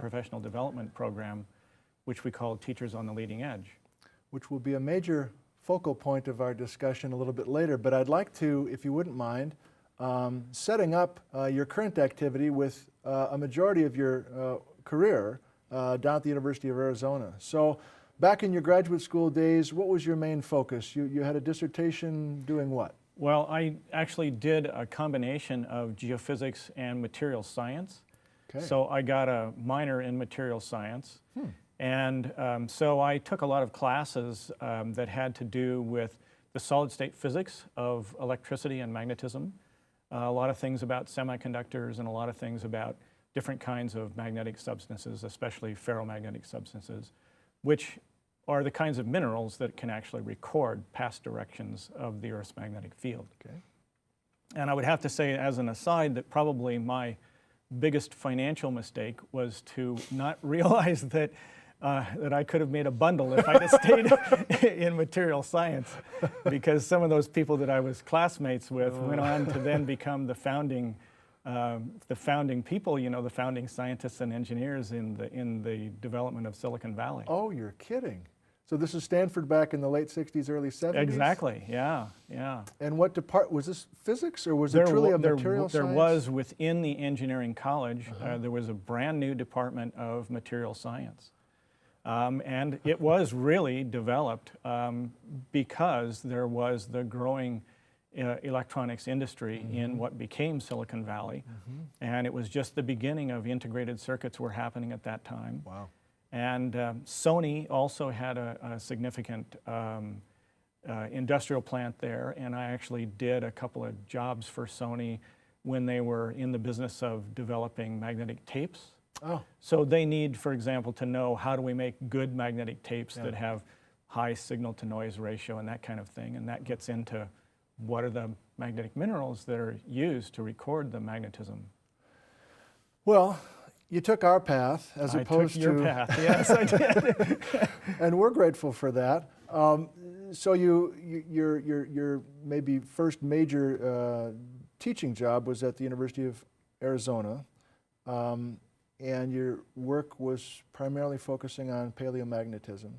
professional development program, which we call Teachers on the Leading Edge. Which will be a major focal point of our discussion a little bit later, but I'd like to, if you wouldn't mind, setting up your current activity with a majority of your career down at the University of Arizona. So back in your graduate school days, what was your main focus? You had a dissertation doing what? Well, I actually did a combination of geophysics and material science. Okay. So I got a minor in material science. And so I took a lot of classes that had to do with the solid state physics of electricity and magnetism, a lot of things about semiconductors and a lot of things about different kinds of magnetic substances, especially ferromagnetic substances, which are the kinds of minerals that can actually record past directions of the Earth's magnetic field. Okay. And I would have to say, as an aside, that probably my biggest financial mistake was to not realize that that I could have made a bundle if I'd have stayed in material science, because some of those people that I was classmates with went on to then become the founding people, you know, the founding scientists and engineers in the development of Silicon Valley. Oh, you're kidding. So this is Stanford back in the late 60s, early 70s? Exactly, yeah, yeah. And what was this physics, or was it truly a material science? There was, within the engineering college, there was a brand new department of material science. And it was really developed because there was the growing electronics industry in what became Silicon Valley. And it was just the beginning of integrated circuits were happening at that time. Wow. And Sony also had a significant industrial plant there, and I actually did a couple of jobs for Sony when they were in the business of developing magnetic tapes. Oh. So they need, for example, to know how do we make good magnetic tapes that have high signal-to-noise ratio and that kind of thing, and that gets into what are the magnetic minerals that are used to record the magnetism. Well, you took our path as opposed to... I took your path, yes, I did. And we're grateful for that. So your maybe first major teaching job was at the University of Arizona, and your work was primarily focusing on paleomagnetism.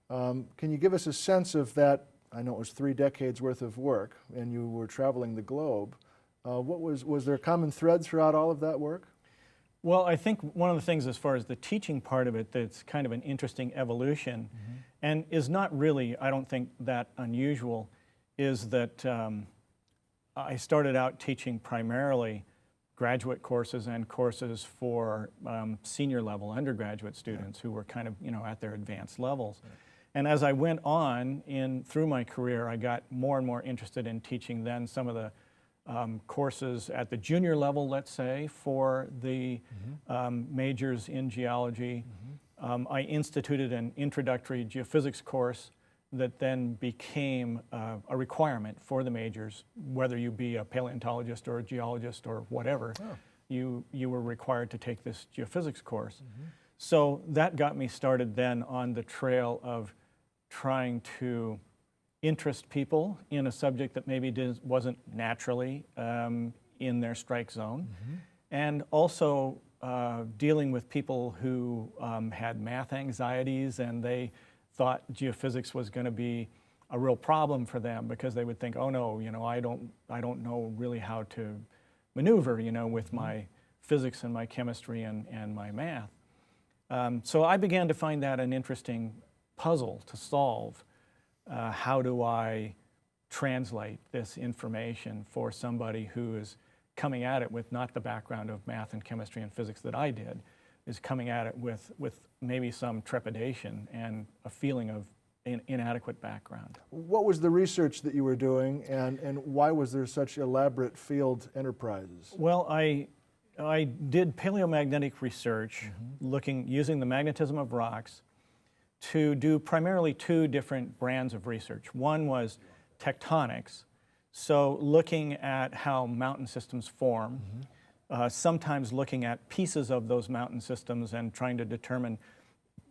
Can you give us a sense of that? I know it was 3 decades worth of work, and you were traveling the globe. Was there a common thread throughout all of that work? Well, I think one of the things as far as the teaching part of it that's kind of an interesting evolution and is not really, I don't think, that unusual, is that I started out teaching primarily graduate courses and courses for senior level undergraduate students who were kind of, you know, at their advanced levels. And as I went on through my career, I got more and more interested in teaching then some of the courses at the junior level, let's say, for the majors in geology. I instituted an introductory geophysics course that then became a requirement for the majors, whether you be a paleontologist or a geologist or whatever, you were required to take this geophysics course. So that got me started then on the trail of trying to interest people in a subject that maybe wasn't naturally in their strike zone, and also dealing with people who had math anxieties, and they thought geophysics was going to be a real problem for them because they would think, oh no, you know, I don't know really how to maneuver, you know, with my physics and my chemistry and my math. So I began to find that an interesting puzzle to solve. How do I translate this information for somebody who is coming at it with not the background of math and chemistry and physics that I did, is coming at it with maybe some trepidation and a feeling of inadequate background. What was the research that you were doing, and why was there such elaborate field enterprises? Well, I did paleomagnetic research using the magnetism of rocks to do primarily 2 different brands of research. One was tectonics, so looking at how mountain systems form, sometimes looking at pieces of those mountain systems and trying to determine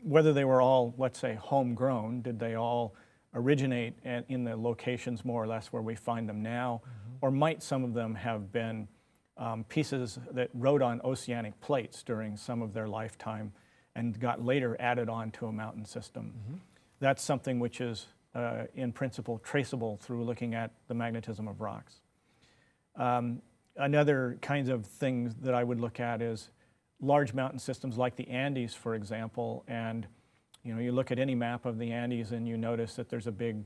whether they were all, let's say, homegrown. Did they all originate in the locations more or less where we find them now, or might some of them have been pieces that rode on oceanic plates during some of their lifetime and got later added on to a mountain system. That's something which is, in principle, traceable through looking at the magnetism of rocks. Another kinds of things that I would look at is large mountain systems like the Andes, for example, and you look at any map of the Andes and you notice that there's a big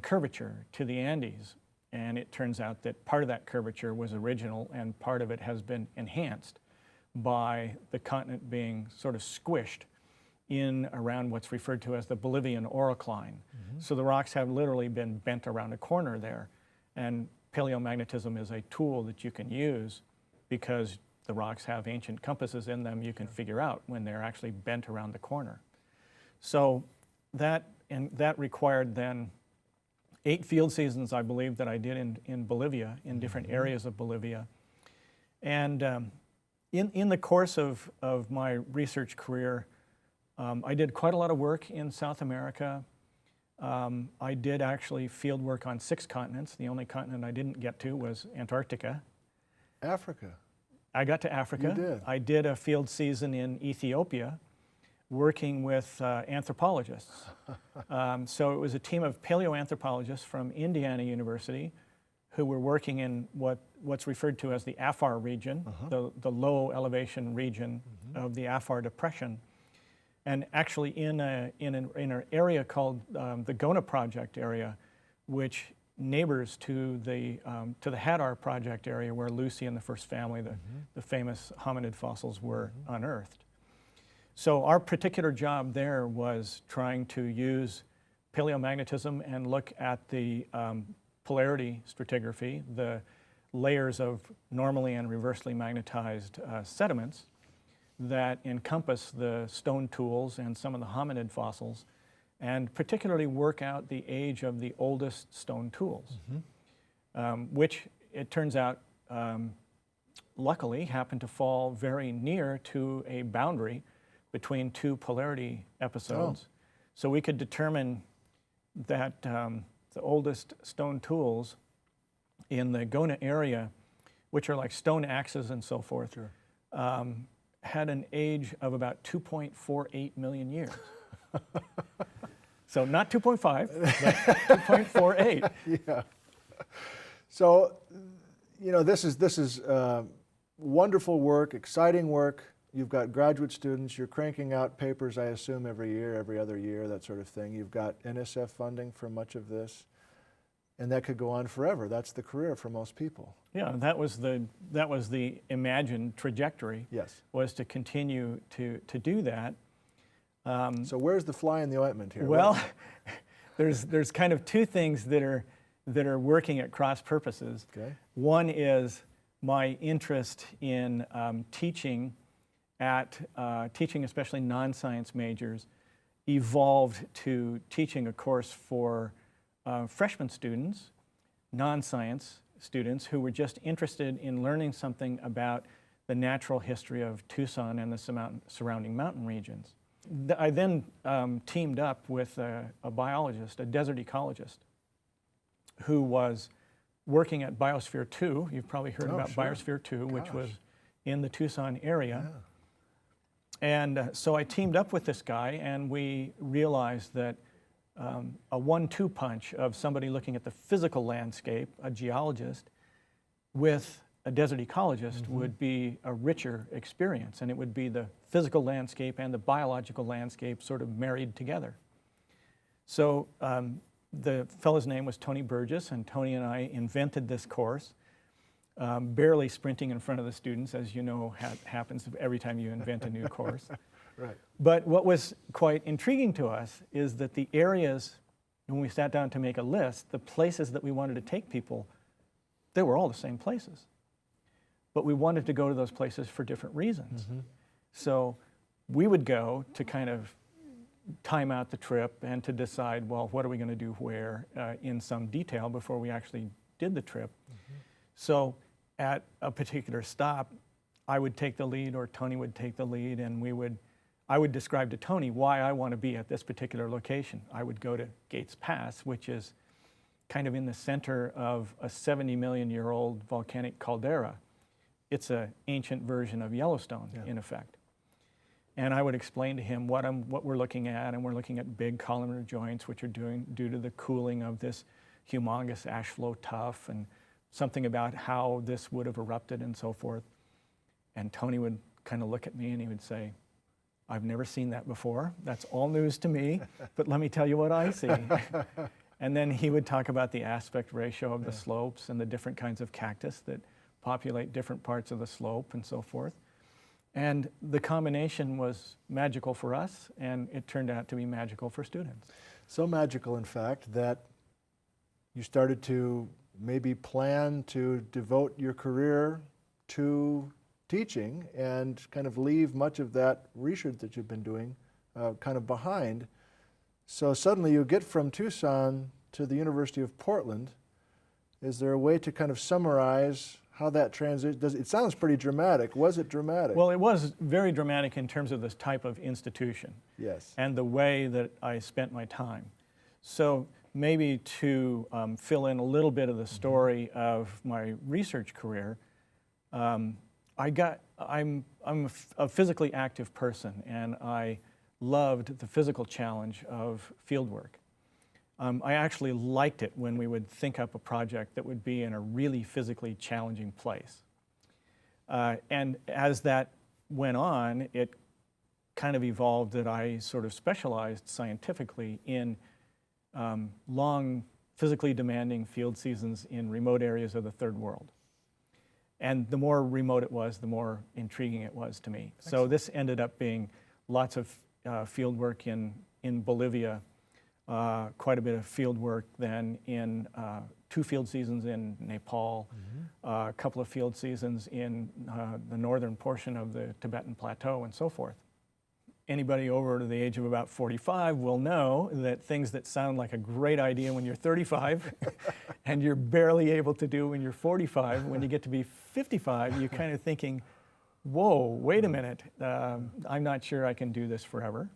curvature to the Andes, and it turns out that part of that curvature was original and part of it has been enhanced by the continent being sort of squished in around what's referred to as the Bolivian orocline. So the rocks have literally been bent around a corner there, and paleomagnetism is a tool that you can use because the rocks have ancient compasses in them. You can figure out when they're actually bent around the corner. So that required then 8 field seasons, I believe, that I did in Bolivia, in different areas of Bolivia. And in the course of my research career, I did quite a lot of work in South America. I did actually field work on 6 continents. The only continent I didn't get to was Antarctica. Africa. I got to Africa. You did. I did a field season in Ethiopia working with anthropologists. So it was a team of paleoanthropologists from Indiana University who were working in what's referred to as the Afar region, the low elevation region of the Afar Depression. And actually in an area called the Gona Project area, which neighbors to the Hadar Project area where Lucy and the first family, the famous hominid fossils, were unearthed. So our particular job there was trying to use paleomagnetism and look at the polarity stratigraphy, the layers of normally and reversely magnetized sediments that encompass the stone tools and some of the hominid fossils, and particularly work out the age of the oldest stone tools, which it turns out luckily happened to fall very near to a boundary between 2 polarity episodes. So we could determine that the oldest stone tools in the Gona area, which are like stone axes and so forth, had an age of about 2.48 million years. So not 2.5, but 2.48. Yeah. So, this is wonderful work, exciting work. You've got graduate students. You're cranking out papers, I assume, every year, every other year, that sort of thing. You've got NSF funding for much of this, and that could go on forever. That's the career for most people. Yeah, that was the imagined trajectory. Yes. Was to continue to do that. So where's the fly in the ointment here? Well, there's kind of 2 things that are working at cross purposes. Okay. One is my interest in teaching, especially non-science majors, evolved to teaching a course for freshman students, non-science students who were just interested in learning something about the natural history of Tucson and the surrounding mountain regions. I then teamed up with a biologist, a desert ecologist, who was working at Biosphere 2. You've probably heard about sure. Biosphere 2, Gosh. which was in the Tucson area. Yeah. And so I teamed up with this guy, and we realized that a 1-2 punch of somebody looking at the physical landscape, a geologist, with a desert ecologist would be a richer experience, and it would be the physical landscape and the biological landscape sort of married together. So the fellow's name was Tony Burgess, and Tony and I invented this course, barely sprinting in front of the students, as you know happens every time you invent a new course. Right. But what was quite intriguing to us is that the areas, when we sat down to make a list, the places that we wanted to take people, they were all the same places. But we wanted to go to those places for different reasons. So we would go to kind of time out the trip and to decide, well, what are we going to do where in some detail before we actually did the trip. So at a particular stop, I would take the lead or Tony would take the lead, and I would describe to Tony why I want to be at this particular location. I would go to Gates Pass, which is kind of in the center of a 70 million year old volcanic caldera. it's an ancient version of Yellowstone, in effect. And I would explain to him what we're looking at, and we're looking at big columnar joints, which are due to the cooling of this humongous ash flow tuff, and something about how this would have erupted and so forth. And Tony would kind of look at me and he would say, I've never seen that before. That's all news to me, but let me tell you what I see. And then he would talk about the aspect ratio of the slopes and the different kinds of cactus that populate different parts of the slope and so forth. And the combination was magical for us, and it turned out to be magical for students. So magical, in fact, that you started to maybe plan to devote your career to teaching and kind of leave much of that research that you've been doing kind of behind. So suddenly you get from Tucson to the University of Portland. Is there a way to kind of summarize how that transition, it sounds pretty dramatic. Was it dramatic? Well, it was very dramatic in terms of this type of institution. Yes. And the way that I spent my time. So maybe to fill in a little bit of the story of my research career, I'm a physically active person, and I loved the physical challenge of fieldwork. I actually liked it when we would think up a project that would be in a really physically challenging place. And as that went on, it kind of evolved that I sort of specialized scientifically in long, physically demanding field seasons in remote areas of the Third World. And the more remote it was, the more intriguing it was to me. Excellent. So this ended up being lots of field work in Bolivia, quite a bit of field work then in 2 field seasons in Nepal, a couple of field seasons in the northern portion of the Tibetan Plateau and so forth. Anybody over to the age of about 45 will know that things that sound like a great idea when you're 35 and you're barely able to do when you're 45, when you get to be 55, you're kind of thinking, whoa, wait a minute, I'm not sure I can do this forever.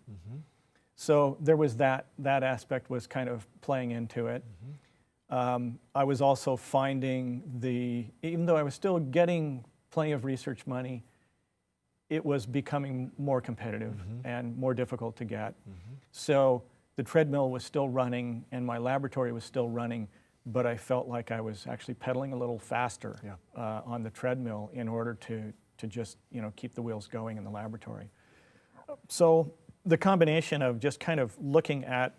So there was that aspect was kind of playing into it. I was also finding even though I was still getting plenty of research money, it was becoming more competitive and more difficult to get. So the treadmill was still running and my laboratory was still running, but I felt like I was actually pedaling a little faster on the treadmill in order to just keep the wheels going in the laboratory. So the combination of just kind of looking at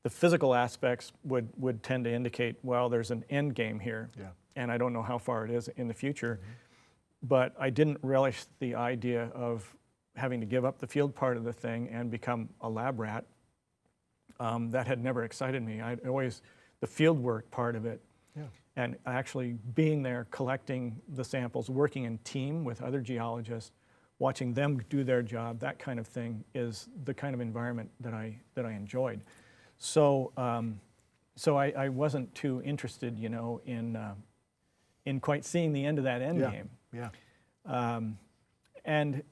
the physical aspects would tend to indicate, well, there's an end game here, and I don't know how far it is in the future. But I didn't relish the idea of having to give up the field part of the thing and become a lab rat. That had never excited me. The field work part of it, and actually being there, collecting the samples, working in team with other geologists, watching them do their job, that kind of thing is the kind of environment that I enjoyed. So, I wasn't too interested, in quite seeing the end of that end game. And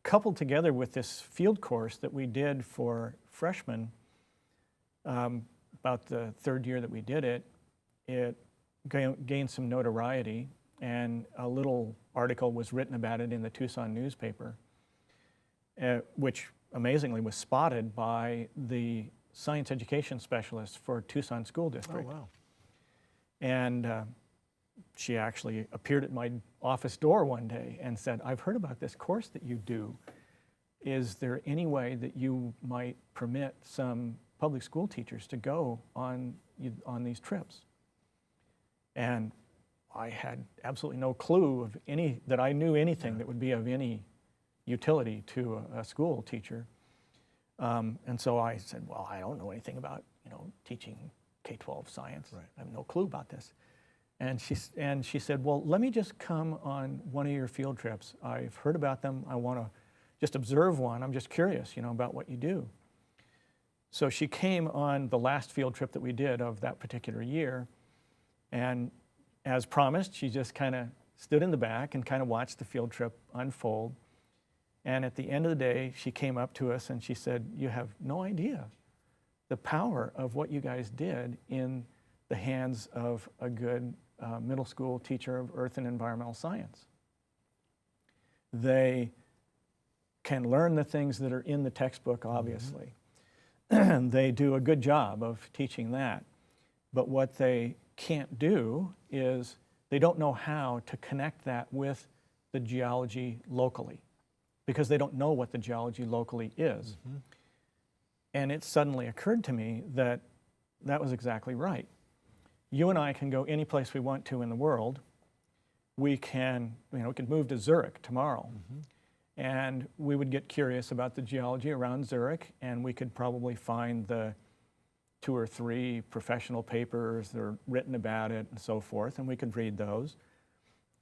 coupled together with this field course that we did for freshmen, about the 3rd year that we did it, it gained some notoriety, and a little article was written about it in the Tucson newspaper, which amazingly was spotted by the science education specialist for Tucson School District. Oh, wow. And she actually appeared at my office door one day and said, I've heard about this course that you do. Is there any way that you might permit some public school teachers to go on these trips? And I had absolutely no clue that I knew anything that would be of any utility to a school teacher. And so I said, well, I don't know anything about teaching K-12 science. Right. I have no clue about this. And she said, well, let me just come on one of your field trips. I've heard about them. I want to just observe one. I'm just curious, about what you do. So she came on the last field trip that we did of that particular year. And as promised, she just kind of stood in the back and kind of watched the field trip unfold. And at the end of the day, she came up to us and she said, you have no idea the power of what you guys did in the hands of a good middle school teacher of earth and environmental science. They can learn the things that are in the textbook, obviously. They do a good job of teaching that. But what they can't do is they don't know how to connect that with the geology locally, because they don't know what the geology locally is. And it suddenly occurred to me that that was exactly right. You and I can go any place we want to in the world. We can, we could move to Zurich tomorrow. And we would get curious about the geology around Zurich, and we could probably find the 2 or 3 professional papers that are written about it and so forth, and we could read those.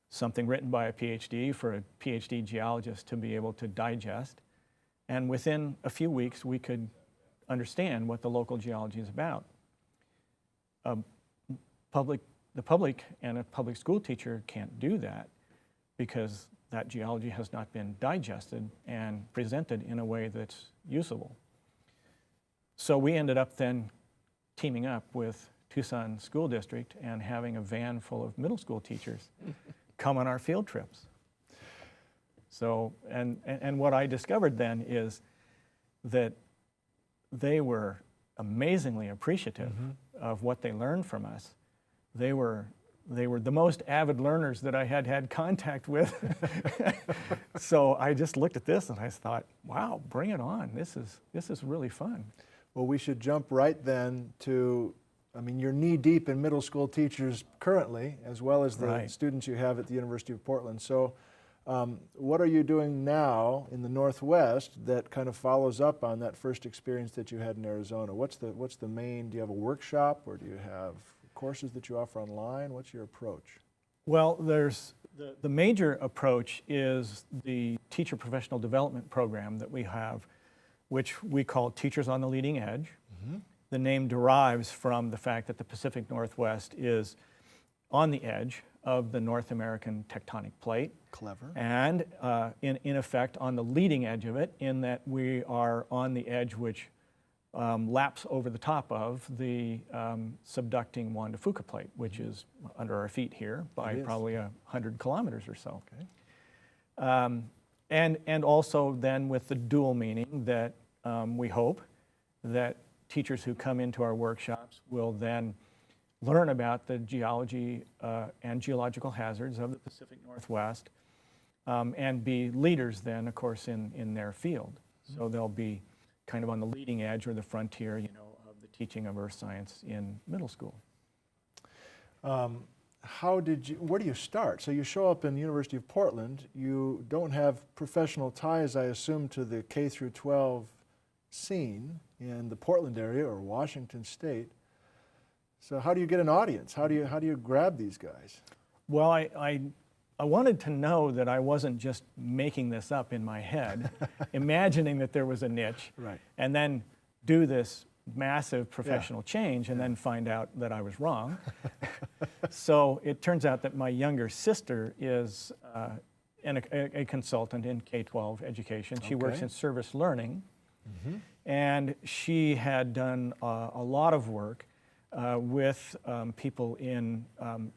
Something written by a PhD for a PhD geologist to be able to digest. And within a few weeks, we could understand what the local geology is about. The public and a public school teacher can't do that because that geology has not been digested and presented in a way that's usable. So we ended up then teaming up with Tucson School District and having a van full of middle school teachers come on our field trips. So, and what I discovered then is that they were amazingly appreciative of what they learned from us. They were the most avid learners that I had contact with. So I just looked at this and I thought, wow, bring it on. This is really fun. Well, we should jump right then to, I mean, you're knee deep in middle school teachers currently, as well as the students you have at the University of Portland. So what are you doing now in the Northwest that kind of follows up on that first experience that you had in Arizona? What's the main, do you have a workshop or do you have courses that you offer online? What's your approach? Well, there's the major approach is the teacher professional development program that we have, which we call Teachers on the Leading Edge. The name derives from the fact that the Pacific Northwest is on the edge of the North American tectonic plate. Clever. And in effect on the leading edge of it, in that we are on the edge which laps over the top of the subducting Juan de Fuca plate, which is under our feet here by probably 100 kilometers or so. Okay. And also then with the dual meaning that we hope that teachers who come into our workshops will then learn about the geology and geological hazards of the Pacific Northwest and be leaders then, of course, in their field. So they'll be kind of on the leading edge or the frontier, of the teaching of earth science in middle school. Where do you start? So you show up in the University of Portland. You don't have professional ties, I assume, to the K through 12 scene in the Portland area or Washington State. So how do you get an audience? How do you grab these guys? Well, I wanted to know that I wasn't just making this up in my head, imagining that there was a niche, and then do this massive professional change and then find out that I was wrong. So it turns out that my younger sister is a consultant in K-12 education. She works in service learning, and she had done a lot of work with people in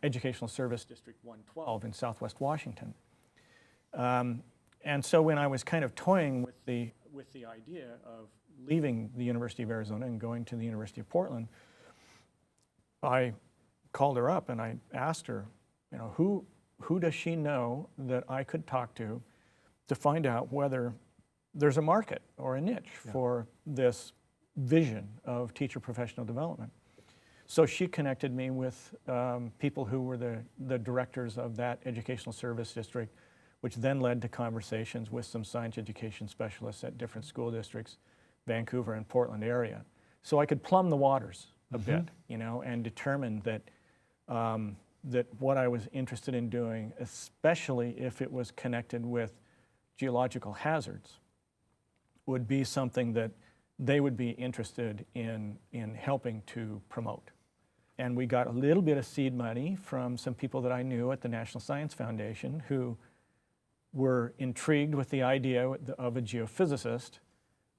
Educational Service District 112 in Southwest Washington. And so when I was kind of toying with the idea of leaving the University of Arizona and going to the University of Portland, I called her up and I asked her, who does she know that I could talk to find out whether there's a market or a niche for this vision of teacher professional development. So she connected me with people who were the directors of that educational service district, which then led to conversations with some science education specialists at different school districts, Vancouver and Portland area. So I could plumb the waters a bit, and determine that that what I was interested in doing, especially if it was connected with geological hazards, would be something that they would be interested in helping to promote. And we got a little bit of seed money from some people that I knew at the National Science Foundation who were intrigued with the idea of a geophysicist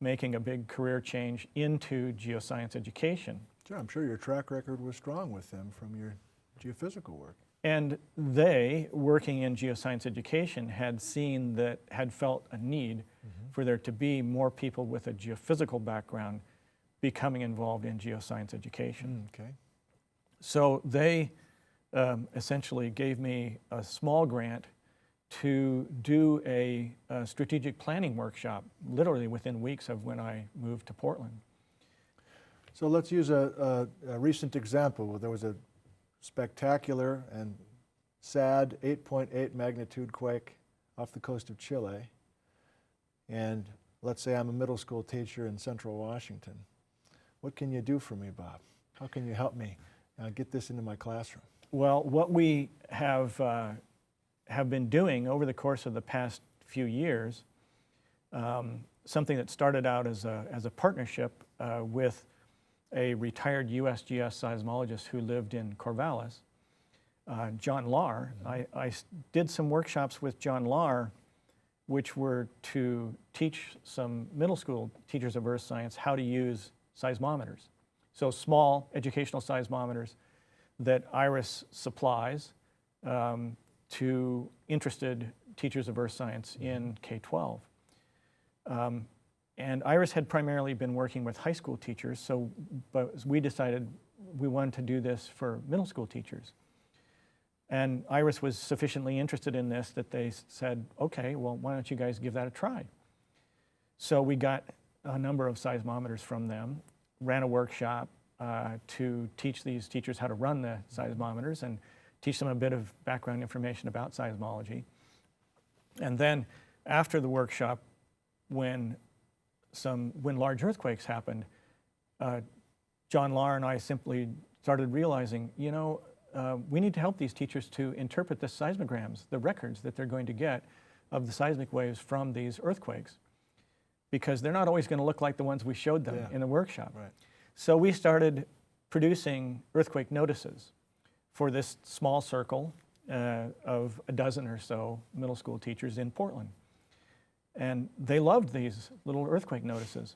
making a big career change into geoscience education. Sure, I'm sure your track record was strong with them from your geophysical work. And they, working in geoscience education, had seen that, had felt a need for there to be more people with a geophysical background becoming involved in geoscience education. Okay. So they essentially gave me a small grant to do a strategic planning workshop, literally within weeks of when I moved to Portland. So let's use a recent example. There was a spectacular and sad 8.8 magnitude quake off the coast of Chile. And let's say I'm a middle school teacher in Central Washington. What can you do for me, Bob? How can you help me get this into my classroom? Well, what we have been doing over the course of the past few years, something that started out as a partnership with a retired USGS seismologist who lived in Corvallis, John Lahr. I did some workshops with John Lahr, which were to teach some middle school teachers of earth science how to use seismometers. So small educational seismometers that IRIS supplies to interested teachers of earth science in K-12. And IRIS had primarily been working with high school teachers, but we decided we wanted to do this for middle school teachers. And IRIS was sufficiently interested in this that they said, okay, well, why don't you guys give that a try? So we got a number of seismometers from them, ran a workshop to teach these teachers how to run the seismometers and teach them a bit of background information about seismology. And then after the workshop, when large earthquakes happened, John Lahr and I simply started realizing, you know, we need to help these teachers to interpret the seismograms, the records that they're going to get of the seismic waves from these earthquakes, because they're not always going to look like the ones we showed them in the workshop. Right. So we started producing earthquake notices for this small circle of a dozen or so middle school teachers in Portland. And they loved these little earthquake notices.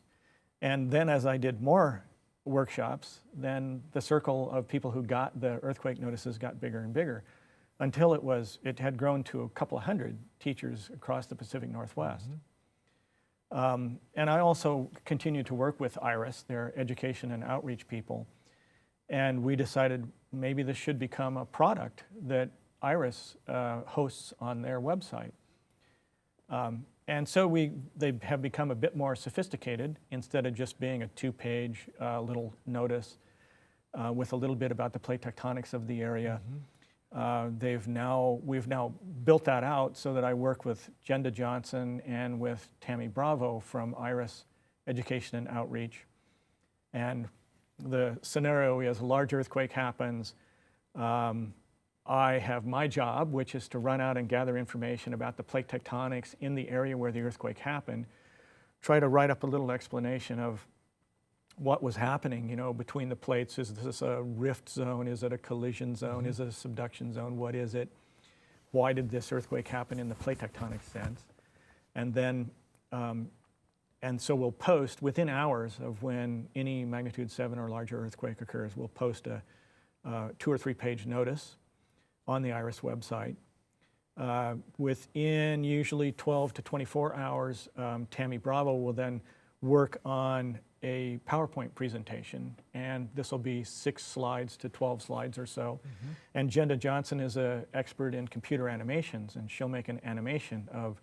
And then as I did more workshops, then the circle of people who got the earthquake notices got bigger and bigger until it had grown to a couple of hundred teachers across the Pacific Northwest. And I also continued to work with IRIS, their education and outreach people. And we decided maybe this should become a product that IRIS hosts on their website. And so they have become a bit more sophisticated. Instead of just being a two-page little notice with a little bit about the plate tectonics of the area, we've now built that out so that I work with Jenda Johnson and with Tammy Bravo from IRIS Education and Outreach. And the scenario is a large earthquake happens. I have my job, which is to run out and gather information about the plate tectonics in the area where the earthquake happened, try to write up a little explanation of what was happening, you know, between the plates. Is this a rift zone? Is it a collision zone? Is it a subduction zone? What is it? Why did this earthquake happen in the plate tectonic sense? And then, and so we'll post within hours of when any magnitude 7 or larger earthquake occurs, we'll post a 2 or 3 page notice on the IRIS website. Within usually 12 to 24 hours, Tammy Bravo will then work on a PowerPoint presentation, and this will be 6 slides to 12 slides or so. And Jenda Johnson is an expert in computer animations, and she'll make an animation of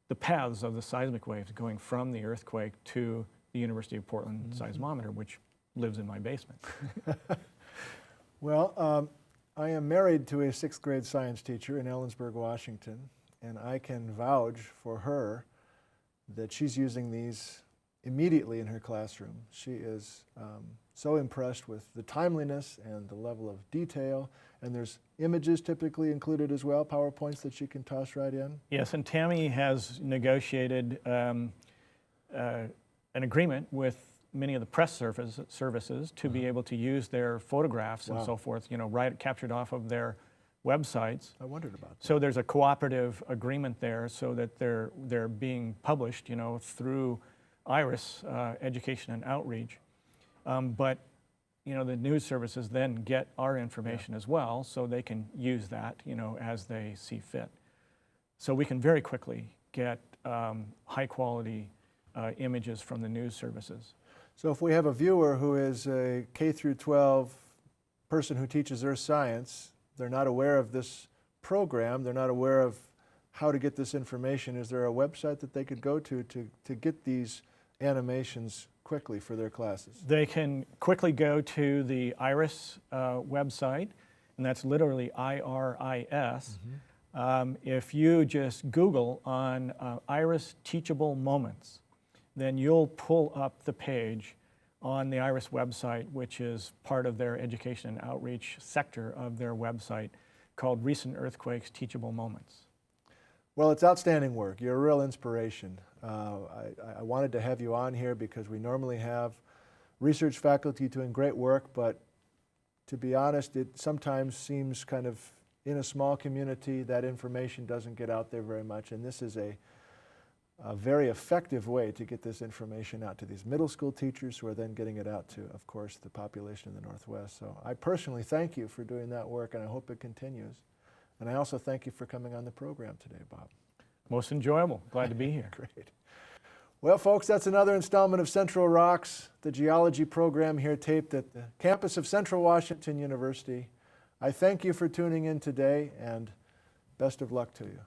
the paths of the seismic waves going from the earthquake to the University of Portland seismometer, which lives in my basement. Well, I am married to a 6th grade science teacher in Ellensburg, Washington, and I can vouch for her that she's using these immediately in her classroom. She is so impressed with the timeliness and the level of detail, and there's images typically included as well, PowerPoints that she can toss right in. Yes, and Tammy has negotiated an agreement with many of the press services to be able to use their photographs and so forth, you know, captured off of their websites. I wondered about that. So there's a cooperative agreement there so that they're being published, you know, through IRIS Education and Outreach. But the news services then get our information as well, so they can use that, as they see fit. So we can very quickly get high quality images from the news services. So if we have a viewer who is a K through 12 person who teaches earth science, they're not aware of this program, they're not aware of how to get this information, is there a website that they could go to get these animations quickly for their classes? They can quickly go to the IRIS website, and that's literally IRIS. If you just Google on IRIS Teachable Moments, then you'll pull up the page on the IRIS website, which is part of their education and outreach sector of their website, called Recent Earthquakes Teachable Moments. Well, it's outstanding work. You're a real inspiration. I wanted to have you on here because we normally have research faculty doing great work, but to be honest, it sometimes seems kind of in a small community that information doesn't get out there very much, and this is a very effective way to get this information out to these middle school teachers who are then getting it out to, of course, the population in the Northwest. So I personally thank you for doing that work, and I hope it continues. And I also thank you for coming on the program today, Bob. Most enjoyable. Glad to be here. Great. Well, folks, that's another installment of Central Rocks, the geology program here taped at the campus of Central Washington University. I thank you for tuning in today, and best of luck to you.